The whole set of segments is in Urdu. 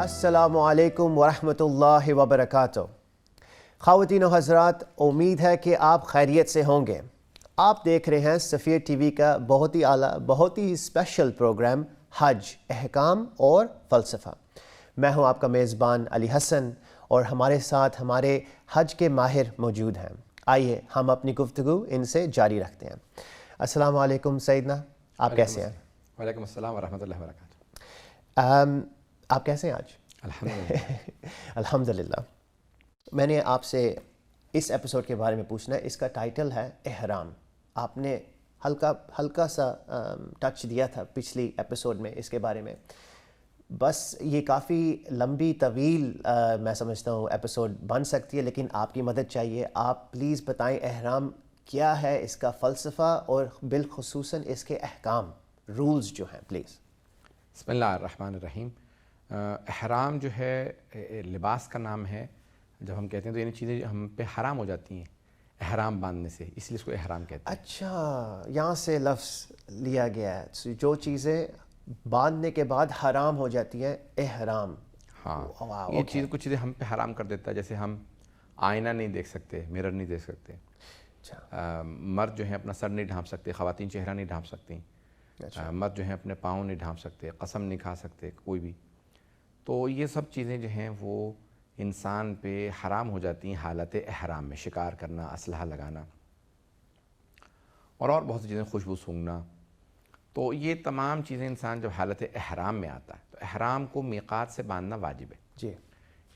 السلام علیکم ورحمۃ اللہ وبرکاتہ۔ خواتین و حضرات، امید ہے کہ آپ خیریت سے ہوں گے۔ آپ دیکھ رہے ہیں سفیر ٹی وی کا بہت ہی اعلیٰ بہت ہی اسپیشل پروگرام حج، احکام اور فلسفہ۔ میں ہوں آپ کا میزبان علی حسن اور ہمارے ساتھ ہمارے حج کے ماہر موجود ہیں۔ آئیے ہم اپنی گفتگو ان سے جاری رکھتے ہیں۔ السلام علیکم سیدنا، آپ کیسے ہیں؟ وعلیکم السلام ورحمۃ اللہ وبرکاتہ۔ آپ کیسے ہیں آج؟ الحمدللہ۔ الحمدللہ۔ میں نے آپ سے اس ایپیسوڈ کے بارے میں پوچھنا ہے۔ اس کا ٹائٹل ہے احرام۔ آپ نے ہلکا سا ٹچ دیا تھا پچھلی ایپیسوڈ میں اس کے بارے میں، بس یہ کافی لمبی طویل میں سمجھتا ہوں ایپیسوڈ بن سکتی ہے، لیکن آپ کی مدد چاہیے۔ آپ پلیز بتائیں احرام کیا ہے، اس کا فلسفہ اور بالخصوصاً اس کے احکام، رولز جو ہیں، پلیز۔ بسم اللہ الرحمن الرحیم۔ احرام جو ہے لباس کا نام ہے۔ جب ہم کہتے ہیں تو یعنی چیزیں ہم پہ حرام ہو جاتی ہیں احرام باندھنے سے، اس لیے اس کو احرام کہتے ہیں۔ اچھا، یہاں سے لفظ لیا گیا ہے، جو چیزیں باندھنے کے بعد حرام ہو جاتی ہیں، احرام۔ ہاں، یہ چیز کچھ چیزیں ہم پہ حرام کر دیتا ہے، جیسے ہم آئینہ نہیں دیکھ سکتے، مرر نہیں دیکھ سکتے۔ مرد جو ہیں اپنا سر نہیں ڈھانپ سکتے، خواتین چہرہ نہیں ڈھانپ سکتی۔ مرد جو ہیں اپنے پاؤں نہیں ڈھانپ سکتے، قسم نہیں کھا سکتے کوئی بھی۔ تو یہ سب چیزیں جو ہیں وہ انسان پہ حرام ہو جاتی ہیں حالت احرام میں، شکار کرنا، اسلحہ لگانا اور بہت سی چیزیں، خوشبو سونگھنا۔ تو یہ تمام چیزیں انسان جب حالت احرام میں آتا ہے تو احرام کو میقات سے باندھنا واجب ہے۔ جی،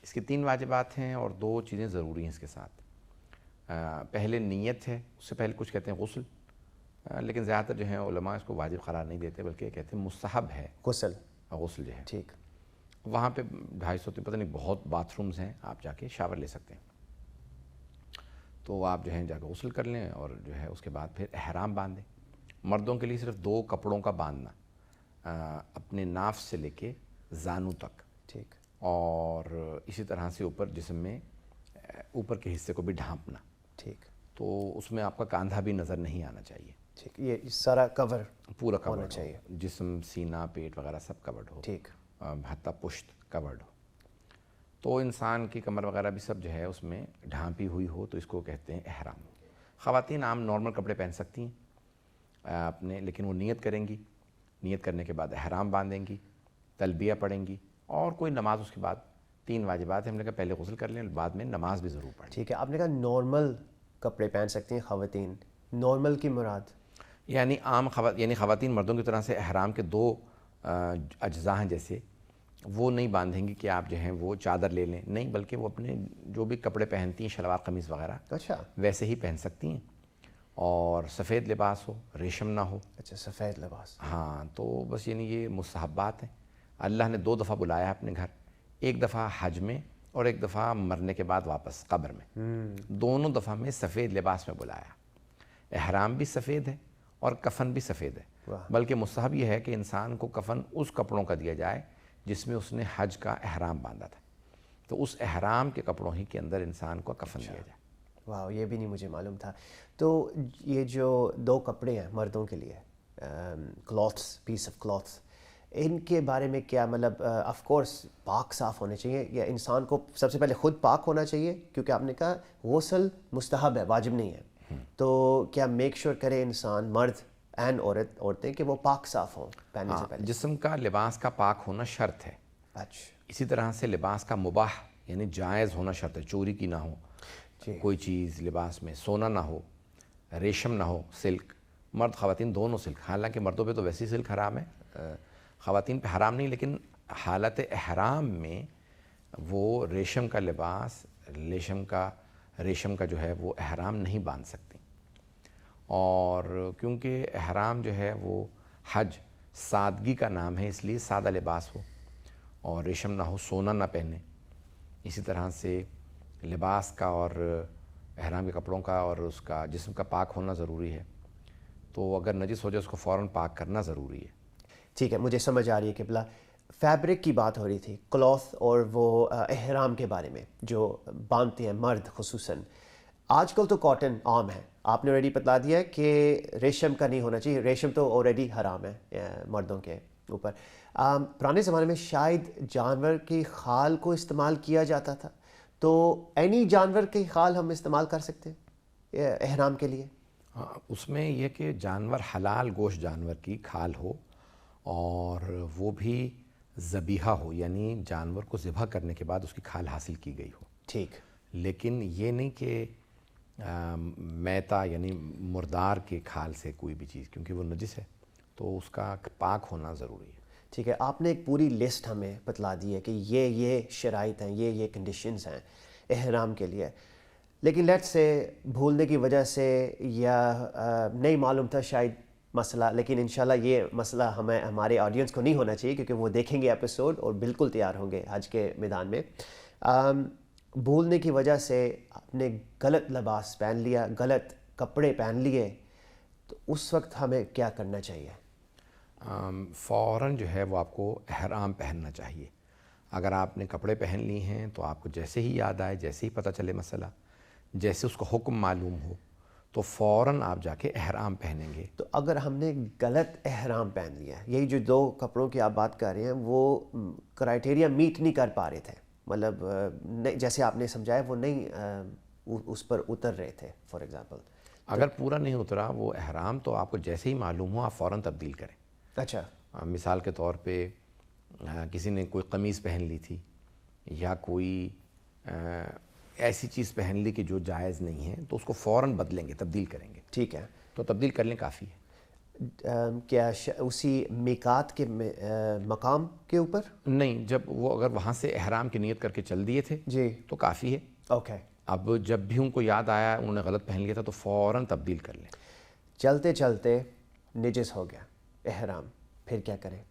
اس کی 3 واجبات ہیں اور 2 چیزیں ضروری ہیں اس کے ساتھ۔ پہلے نیت ہے، اس سے پہلے کچھ کہتے ہیں غسل، لیکن زیادہ تر جو ہیں علماء اس کو واجب قرار نہیں دیتے، بلکہ یہ کہتے ہیں مستحب ہے غسل جو ہے۔ ٹھیک۔ وہاں پہ 250 پتہ نہیں بہت باتھ رومز ہیں، آپ جا کے شاور لے سکتے ہیں۔ تو آپ جو ہیں جا کے غسل کر لیں اور جو ہے اس کے بعد پھر احرام باندھیں۔ مردوں کے لیے صرف 2 کپڑوں کا باندھنا، اپنے ناف سے لے کے زانو تک، ٹھیک، اور اسی طرح سے اوپر جسم میں اوپر کے حصے کو بھی ڈھانپنا۔ ٹھیک۔ تو اس میں آپ کا کاندھا بھی نظر نہیں آنا چاہیے۔ ٹھیک، یہ سارا کور پورا ہونا کورڈ چاہیے۔ جسم، سینہ، پیٹ وغیرہ سب کورڈ ہو، ٹھیک۔ حتیٰ پشت کورڈ ہو۔ تو انسان کی کمر وغیرہ بھی سب جو ہے اس میں ڈھانپی ہوئی ہو، تو اس کو کہتے ہیں احرام۔ خواتین عام نارمل کپڑے پہن سکتی ہیں اپنے، لیکن وہ نیت کریں گی، نیت کرنے کے بعد احرام باندھیں گی، تلبیہ پڑھیں گی، اور کوئی نماز اس کے بعد 3 واجبات ہیں۔ ہم نے کہا پہلے غسل کر لیں، بعد میں نماز بھی ضرور پڑھیں۔ ٹھیک ہے، آپ نے کہا نارمل کپڑے پہن سکتی ہیں خواتین، نارمل کی مراد یعنی عام یعنی خواتین مردوں کی طرح سے احرام کے 2 اجزاء ہیں، جیسے وہ نہیں باندھیں گی کہ آپ جو ہیں وہ چادر لے لیں، نہیں، بلکہ وہ اپنے جو بھی کپڑے پہنتی ہیں، شلوار قمیص وغیرہ، اچھا ویسے ہی پہن سکتی ہیں، اور سفید لباس ہو، ریشم نہ ہو۔ اچھا، سفید لباس۔ ہاں، تو بس یعنی یہ مستحبات ہیں۔ اللہ نے 2 دفعہ بلایا ہے اپنے گھر، ایک دفعہ حج میں اور ایک دفعہ مرنے کے بعد واپس قبر میں۔ دونوں دفعہ میں سفید لباس میں بلایا۔ احرام بھی سفید ہے اور کفن بھی سفید ہے، بلکہ مستحب یہ ہے کہ انسان کو کفن اس کپڑوں کا دیا جائے جس میں اس نے حج کا احرام باندھا تھا، تو اس احرام کے کپڑوں ہی کے اندر انسان کو کفن دیا جائے۔ واہ، یہ بھی نہیں مجھے معلوم تھا۔ تو یہ جو 2 کپڑے ہیں مردوں کے لیے، کلاتھس، پیس آف کلاتھس، ان کے بارے میں کیا مطلب آف کورس پاک صاف ہونے چاہیے، یا انسان کو سب سے پہلے خود پاک ہونا چاہیے؟ کیونکہ آپ نے کہا غسل مستحب ہے، واجب نہیں ہے، تو کیا میک شور کرے انسان، مرد اینڈ عورتیں، کہ وہ پاک صاف ہوں پہننے سے پہلے؟ جسم کا لباس کا پاک ہونا شرط ہے۔ اچھا، اسی طرح سے لباس کا مباح یعنی جائز ہونا شرط ہے، چوری کی نہ ہو کوئی چیز لباس میں، سونا نہ ہو، ریشم نہ ہو، سلک، مرد خواتین دونوں سلک، حالانکہ مردوں پہ تو ویسی سلک حرام ہے، خواتین پہ حرام نہیں، لیکن حالت احرام میں وہ ریشم کا لباس، ریشم کا جو ہے وہ احرام نہیں باندھ سکتی۔ اور کیونکہ احرام جو ہے وہ حج سادگی کا نام ہے، اس لیے سادہ لباس ہو اور ریشم نہ ہو، سونا نہ پہنے۔ اسی طرح سے لباس کا اور احرام کے کپڑوں کا اور اس کا جسم کا پاک ہونا ضروری ہے، تو اگر نجس ہو جائے اس کو فوراً پاک کرنا ضروری ہے۔ ٹھیک ہے، مجھے سمجھ آ رہی ہے قبلہ۔ فیبرک کی بات ہو رہی تھی، کلاتھ اور وہ احرام کے بارے میں جو باندھتے ہیں مرد خصوصاً۔ آج کل تو کاٹن عام ہے، آپ نے آلریڈی بتلا دیا کہ ریشم کا نہیں ہونا چاہیے، ریشم تو آلریڈی حرام ہے مردوں کے اوپر۔ پرانے زمانے میں شاید جانور کی خال کو استعمال کیا جاتا تھا, تو اینی جانور کی خال ہم استعمال کر سکتے ہیں احرام کے لیے؟ اس میں یہ کہ جانور حلال گوشت جانور کی کھال ہو اور وہ بھی ذبیحہ ہو, یعنی جانور کو ذبح کرنے کے بعد اس کی کھال حاصل کی گئی ہو. ٹھیک. لیکن یہ نہیں کہ میتا یعنی مردار کے کھال سے کوئی بھی چیز, کیونکہ وہ نجس ہے تو اس کا پاک ہونا ضروری ہے. ٹھیک ہے, آپ نے ایک پوری لسٹ ہمیں بتلا دی ہے کہ یہ شرائط ہیں, یہ کنڈیشنز ہیں احرام کے لیے, لیکن لیٹ سے بھولنے کی وجہ سے یا نہیں معلوم تھا شاید مسئلہ, لیکن انشاءاللہ یہ مسئلہ ہمارے آڈینس کو نہیں ہونا چاہیے کیونکہ وہ دیکھیں گے ایپیسوڈ اور بالکل تیار ہوں گے حج کے میدان میں. بھولنے کی وجہ سے آپ نے غلط لباس پہن لیا, غلط کپڑے پہن لیے, تو اس وقت ہمیں کیا کرنا چاہیے؟ فوراً جو ہے وہ آپ کو احرام پہننا چاہیے. اگر آپ نے کپڑے پہن لیے ہیں تو آپ کو جیسے ہی یاد آئے, جیسے ہی پتہ چلے مسئلہ, جیسے اس کو حکم معلوم ہو, تو فوراً آپ جا کے احرام پہنیں گے. تو اگر ہم نے غلط احرام پہن لیا, یہی جو 2 کپڑوں کی آپ بات کر رہے ہیں وہ کرائٹیریا میٹ نہیں کر پا رہے تھے, مطلب جیسے آپ نے سمجھایا وہ نہیں اس پر اتر رہے تھے فار ایگزامپل, اگر پورا نہیں اترا وہ احرام, تو آپ کو جیسے ہی معلوم ہو آپ فوراً تبدیل کریں. اچھا. مثال کے طور پہ کسی نے کوئی قمیض پہن لی تھی یا کوئی ایسی چیز پہن لی کہ جو جائز نہیں ہے, تو اس کو فوراً بدلیں گے, تبدیل کریں گے. ٹھیک ہے. تو تبدیل کر لیں کافی ہے. کیا اسی میقات کے مقام کے اوپر؟ نہیں, جب وہ اگر وہاں سے احرام کی نیت کر کے چل دیے تھے جی تو کافی ہے. اوکے. اب جب بھی ان کو یاد آیا انہوں نے غلط پہن لیا تھا تو فوراً تبدیل کر لیں. چلتے چلتے نجس ہو گیا احرام, پھر کیا کریں؟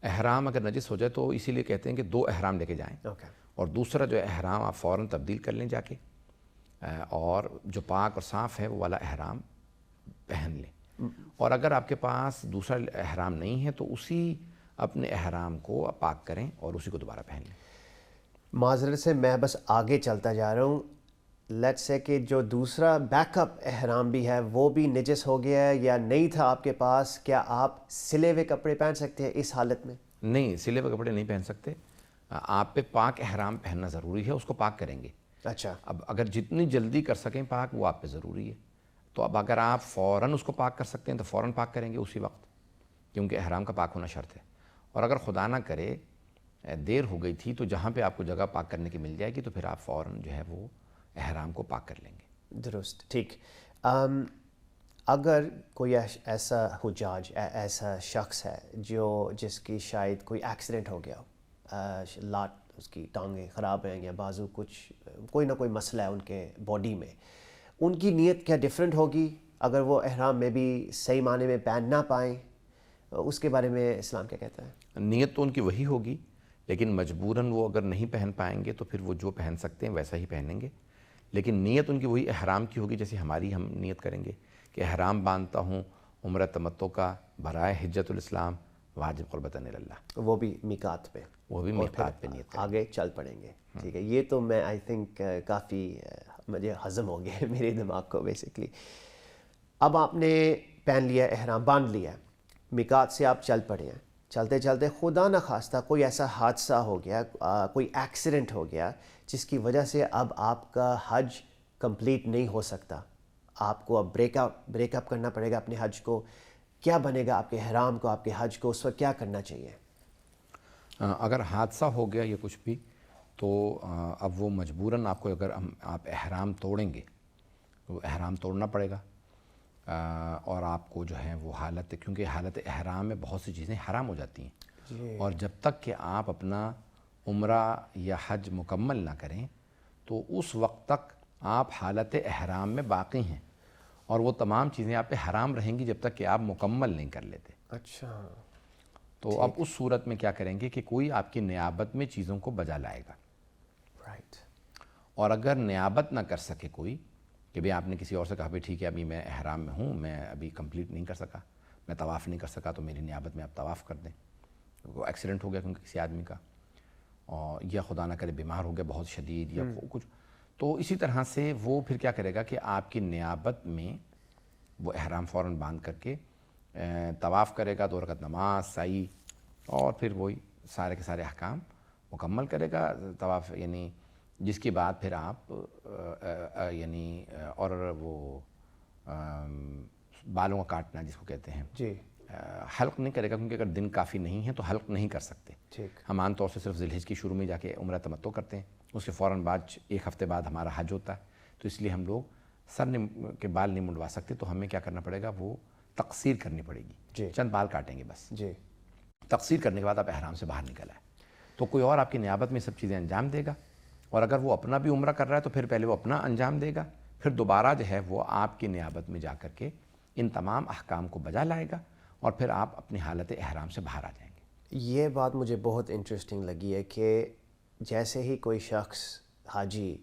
احرام اگر نجس ہو جائے تو اسی لیے کہتے ہیں کہ 2 احرام لے کے جائیں, اوکے. اور دوسرا جو احرام آپ فوراً تبدیل کر لیں جا کے, اور جو پاک اور صاف ہے وہ والا احرام پہن لیں. اور اگر آپ کے پاس دوسرا احرام نہیں ہے تو اسی اپنے احرام کو پاک کریں اور اسی کو دوبارہ پہن لیں. معذرت سے میں بس آگے چلتا جا رہا ہوں. لیٹس سے کہ جو دوسرا بیک اپ احرام بھی ہے وہ بھی نجس ہو گیا ہے یا نہیں تھا آپ کے پاس, کیا آپ سلے ہوئے کپڑے پہن سکتے ہیں اس حالت میں؟ نہیں, سلے ہوئے کپڑے نہیں پہن سکتے. آپ پہ پاک احرام پہننا ضروری ہے, اس کو پاک کریں گے. اچھا. اب اگر جتنی جلدی کر سکیں پاک وہ آپ پہ ضروری ہے. تو اب اگر آپ فوراً اس کو پاک کر سکتے ہیں تو فوراً پاک کریں گے اسی وقت, کیونکہ احرام کا پاک ہونا شرط ہے. اور اگر خدا نہ کرے دیر ہو گئی تھی تو جہاں پہ آپ کو جگہ پاک کرنے کی مل جائے گی تو پھر آپ فوراً جو ہے وہ احرام کو پاک کر لیں گے. درست. ٹھیک. اگر کوئی ایسا حجاج, ایسا شخص ہے جس کی شاید کوئی ایکسیڈنٹ ہو گیا ہو, لات اس کی ٹانگیں خراب ہیں یا بازو کچھ کوئی نہ کوئی مسئلہ ہے ان کے باڈی میں, ان کی نیت کیا ڈیفرنٹ ہوگی اگر وہ احرام میں بھی صحیح معنی میں پہن نہ پائیں؟ اس کے بارے میں اسلام کیا کہتا ہے؟ نیت تو ان کی وہی ہوگی, لیکن مجبوراً وہ اگر نہیں پہن پائیں گے تو پھر وہ جو پہن سکتے ہیں ویسا ہی پہنیں گے. لیکن نیت ان کی وہی احرام کی ہوگی جیسے ہماری ہم نیت کریں گے کہ احرام باندھتا ہوں عمرہ تمتع کا برائے حجت الاسلام واجب قربتاً اللہ. وہ بھی میقات پہ, وہ بھی میقات پہ نیت کریں. آگے چل پڑیں گے. ٹھیک ہے. یہ تو میں آئی تھنک کافی مجھے ہضم ہو گیا میرے دماغ کو بیسکلی. اب آپ نے پہن لیا احرام, باندھ لیا, میقات سے آپ چل پڑے ہیں, چلتے چلتے خدا نہ خواستہ کوئی ایسا حادثہ ہو گیا, کوئی ایکسیڈنٹ ہو گیا جس کی وجہ سے اب آپ کا حج کمپلیٹ نہیں ہو سکتا, آپ کو اب بریک اپ کرنا پڑے گا اپنے حج کو. کیا بنے گا آپ کے احرام کو, آپ کے حج کو, اس وقت کیا کرنا چاہیے؟ اگر حادثہ ہو گیا یا کچھ بھی تو اب وہ مجبوراً آپ کو اگر آپ احرام توڑیں گے تو احرام توڑنا پڑے گا. اور آپ کو جو ہے وہ حالت, کیونکہ حالت احرام میں بہت سی چیزیں حرام ہو جاتی ہیں, اور جب تک کہ آپ اپنا عمرہ یا حج مکمل نہ کریں تو اس وقت تک آپ حالت احرام میں باقی ہیں, اور وہ تمام چیزیں آپ پہ حرام رہیں گی جب تک کہ آپ مکمل نہیں کر لیتے. اچھا. تو اب اس صورت میں کیا کریں گے کہ کوئی آپ کی نیابت میں چیزوں کو بجا لائے گا. رائٹ. اور اگر نیابت نہ کر سکے کوئی کہ بھئی آپ نے کسی اور سے کہا بھئی ٹھیک ہے ابھی میں احرام میں ہوں, میں ابھی کمپلیٹ نہیں کر سکا, میں طواف نہیں کر سکا, تو میری نیابت میں آپ طواف کر دیں. وہ ایکسیڈنٹ ہو گیا کیونکہ کسی آدمی کا, اور یا خدا نہ کرے بیمار ہو گیا بہت شدید یا کچھ, تو اسی طرح سے وہ پھر کیا کرے گا کہ آپ کی نیابت میں وہ احرام فوراً باندھ کر کے طواف کرے گا, 2 رکعت نماز, سعی, اور پھر وہی سارے کے سارے احکام مکمل کرے گا طواف، یعنی جس کے بعد پھر آپ یعنی اور وہ بالوں کا کاٹنا جس کو کہتے ہیں جی، حلق نہیں کرے گا، کیونکہ اگر دن کافی نہیں ہے تو حلق نہیں کر سکتے. ٹھیک. ہم عام طور سے صرف ذی الحج کی شروع میں جا کے عمرہ تمتع کرتے ہیں، اس کے فوراً بعد 1 ہفتے بعد ہمارا حج ہوتا ہے، تو اس لیے ہم لوگ سر کے بال نہیں منڈوا سکتے، تو ہمیں کیا کرنا پڑے گا، وہ تقصیر کرنی پڑے گی. جی. چند بال کاٹیں گے بس. جی. تقصیر کرنے کے بعد آپ احرام سے باہر نکل آئے تو کوئی اور آپ کی نیابت میں سب چیزیں انجام دے گا، اور اگر وہ اپنا بھی عمرہ کر رہا ہے تو پھر پہلے وہ اپنا انجام دے گا، پھر دوبارہ جو ہے وہ آپ کی نیابت میں جا کر کے ان تمام احکام کو بجا لائے گا، اور پھر آپ اپنی حالت احرام سے باہر آ جائیں گے. یہ بات مجھے بہت انٹرسٹنگ لگی ہے کہ جیسے ہی کوئی شخص حاجی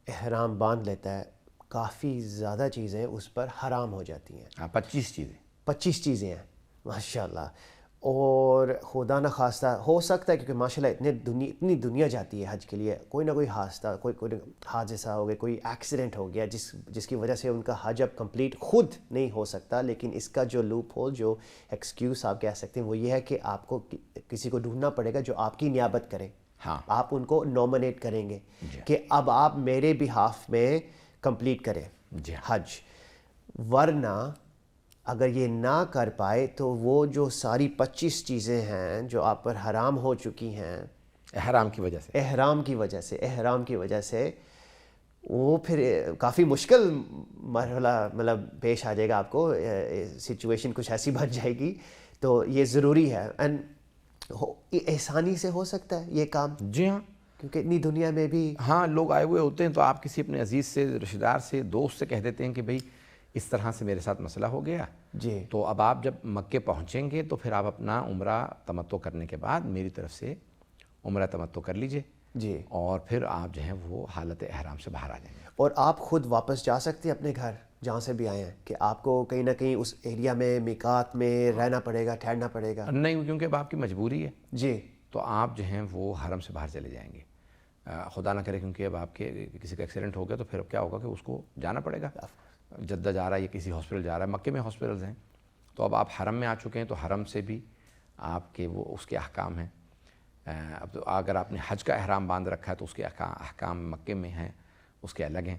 احرام باندھ لیتا ہے کافی زیادہ چیزیں اس پر حرام ہو جاتی ہیں. 25 چیزیں ہیں ماشاء اللہ. اور خدا نہ خواستہ ہو سکتا ہے کیونکہ ماشاء اللہ اتنی دنیا جاتی ہے حج کے لیے، کوئی نہ کوئی کوئی حادثہ ہو گیا، کوئی ایکسیڈنٹ ہو گیا جس کی وجہ سے ان کا حج اب کمپلیٹ خود نہیں ہو سکتا. لیکن اس کا جو لوپ ہول، جو ایکسکیوز آپ کہہ سکتے ہیں، وہ یہ ہے کہ آپ کو کسی کو ڈھونڈنا پڑے گا جو آپ کی نیابت کرے. ہاں، آپ ان کو نومنیٹ کریں گے کہ اب آپ میرے بہاف میں کمپلیٹ کریں حج. ورنہ اگر یہ نہ کر پائے تو وہ جو ساری 25 چیزیں ہیں جو آپ پر حرام ہو چکی ہیں احرام کی وجہ سے وہ پھر کافی مشکل مرحلہ مطلب پیش آ جائے گا آپ کو، سچویشن کچھ ایسی بن جائے گی. تو یہ ضروری ہے، آسانی سے ہو سکتا ہے یہ کام. جی ہاں، کیونکہ اتنی دنیا میں بھی ہاں لوگ آئے ہوئے ہوتے ہیں، تو آپ کسی اپنے عزیز سے، رشتہ دار سے، دوست سے کہہ دیتے ہیں کہ بھئی اس طرح سے میرے ساتھ مسئلہ ہو گیا. جی. تو اب آپ جب مکے پہنچیں گے تو پھر آپ اپنا عمرہ تمتع کرنے کے بعد میری طرف سے عمرہ تمتع کر لیجئے. جی. اور پھر آپ جو ہیں وہ حالت احرام سے باہر آ جائیں گے. اور آپ خود واپس جا سکتے ہیں اپنے گھر جہاں سے بھی آئے ہیں، کہ آپ کو کہیں نہ کہیں اس ایریا میں میقات میں رہنا پڑے گا، ٹھہرنا پڑے گا؟ نہیں، کیونکہ اب آپ کی مجبوری ہے. جی. تو آپ جو ہیں وہ حرم سے باہر چلے جائیں گے. خدا نہ کرے کیونکہ اب آپ کے کسی کا ایکسیڈنٹ ہو گیا تو پھر اب کیا ہوگا کہ اس کو جانا پڑے گا. جدہ جا رہا ہے یا کسی ہاسپٹل جا رہا ہے، مکے میں ہاسپٹلز ہیں، تو اب آپ حرم میں آ چکے ہیں تو حرم سے بھی آپ کے وہ اس کے احکام ہیں. اب تو اگر آپ نے حج کا احرام باندھ رکھا ہے تو اس کے احکام مکے میں ہیں، اس کے الگ ہیں.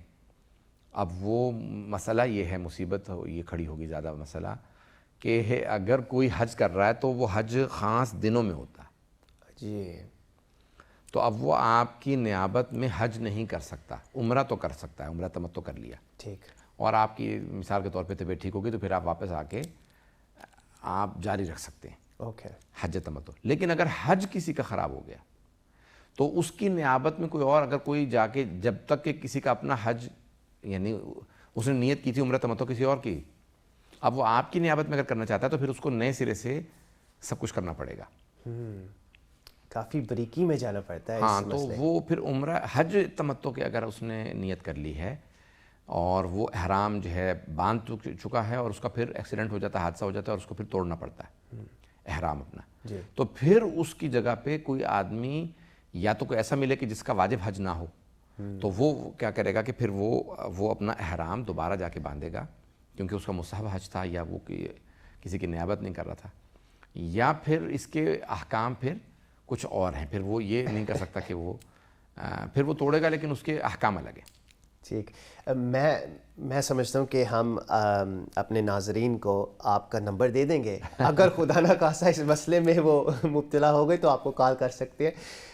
اب وہ مسئلہ یہ ہے، مصیبت یہ کھڑی ہوگی زیادہ مسئلہ کہ اگر کوئی حج کر رہا ہے تو وہ حج خاص دنوں میں ہوتا ہے. جی. تو اب وہ آپ کی نیابت میں حج نہیں کر سکتا، عمرہ تو کر سکتا ہے، عمرہ تمتع کر لیا. ٹھیک. اور آپ کی مثال کے طور پہ طبیعت ٹھیک ہوگی تو پھر آپ واپس آ کے آپ جاری رکھ سکتے ہیں حج تمتع. لیکن اگر حج کسی کا خراب ہو گیا تو اس کی نیابت میں کوئی اور، اگر کوئی جا کے، جب تک کہ کسی کا اپنا حج، یعنی اس نے نیت کی تھی عمرہ تمتع کسی اور کی، اب وہ آپ کی نیابت میں اگر کرنا چاہتا ہے تو پھر اس کو نئے سرے سے سب کچھ کرنا پڑے گا. کافی بریکی میں جانا پڑتا ہے. ہاں، تو وہ پھر عمرہ حج تمتع کے اگر اس نے نیت کر لی ہے اور وہ احرام جو ہے باندھ چکا ہے اور اس کا پھر ایکسیڈنٹ ہو جاتا ہے، حادثہ ہو جاتا ہے اور اس کو پھر توڑنا پڑتا ہے احرام اپنا. تو پھر اس کی جگہ پہ کوئی آدمی یا تو کوئی ایسا ملے کہ جس کا واجب حج نہ ہو، تو وہ کیا کرے گا کہ پھر وہ اپنا احرام دوبارہ جا کے باندھے گا، کیونکہ اس کا مستحب حج تھا یا وہ کسی کی نیابت نہیں کر رہا تھا. یا پھر اس کے احکام پھر کچھ اور ہیں، پھر وہ یہ نہیں کر سکتا کہ وہ پھر وہ توڑے گا، لیکن اس کے احکام الگ ہیں. ٹھیک. میں سمجھتا ہوں کہ ہم اپنے ناظرین کو آپ کا نمبر دے دیں گے، اگر خدا نہ خواستہ اس مسئلے میں وہ مبتلا ہو گئے تو آپ کو کال کر سکتے ہیں.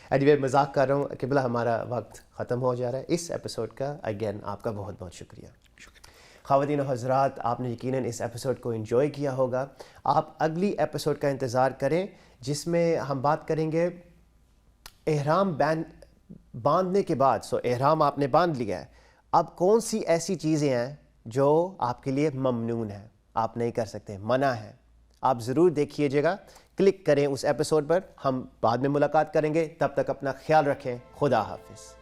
اینی وے، مذاق کر رہا ہوں قبلہ، ہمارا وقت ختم ہو جا رہا ہے اس ایپیسوڈ کا. اگین آپ کا بہت بہت شکریہ. خواتین و حضرات، آپ نے یقیناً اس ایپیسوڈ کو انجوائے کیا ہوگا. آپ اگلی ایپیسوڈ کا انتظار کریں جس میں ہم بات کریں گے احرام باندھنے کے بعد. احرام آپ نے باندھ لیا ہے، اب کون سی ایسی چیزیں ہیں جو آپ کے لیے ممنون ہیں، آپ نہیں کر سکتے، منع ہے. آپ ضرور دیکھیے گا، کلک کریں اس ایپیسوڈ پر. ہم بعد میں ملاقات کریں گے، تب تک اپنا خیال رکھیں. خدا حافظ.